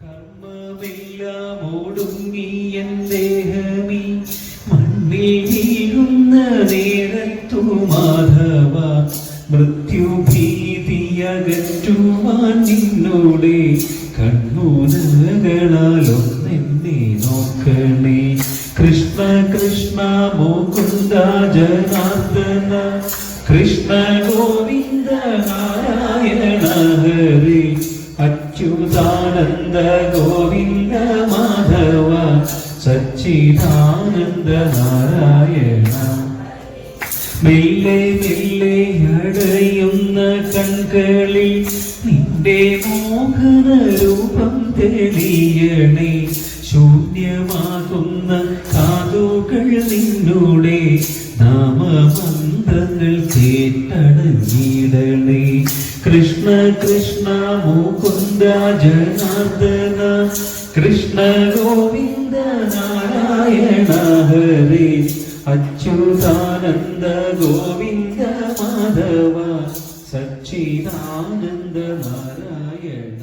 കർമ്മമെല്ലാം ഒടുങ്ങിയ ദേഹമീ മണ്ണിൽ വീഴുന്ന നേരത്തു മാധവ മൃത്യുഭീതിയകറ്റുവാൻ നിന്നോടെ കണ്ണുനകളാലൊന്നെന്നെ നോക്കണേ. കൃഷ്ണ കൃഷ്ണ മുകുന്ദ ജനാർദ്ദന കൃഷ്ണ ഗോവിന്ദ നാരായണ ഹരി അച്യുതാനന്ദ ഗോവിന്ദ മാധവ സച്ചിദാനന്ദ നാരായണ. മെല്ലെ മെല്ലെ അടയുന്ന കൺകളിൽ നിന്റെ മോഹന രൂപം തെളിയണേ. ശൂന്യമാകുന്ന കാതുകൾ നിന്നോടെ നാമമന്ത്രങ്ങൾ കേട്ടടങ്ങിയിടണേ. കൃഷ്ണ കൃഷ്ണ മുകുന്ദ ജനാർദ്ദന കൃഷ്ണ ഗോവിന്ദ നാരായണ ഹരി അച്യുതാനന്ദ ഗോവിന്ദ മാധവ സച്ചിദാനന്ദ നാരായണ.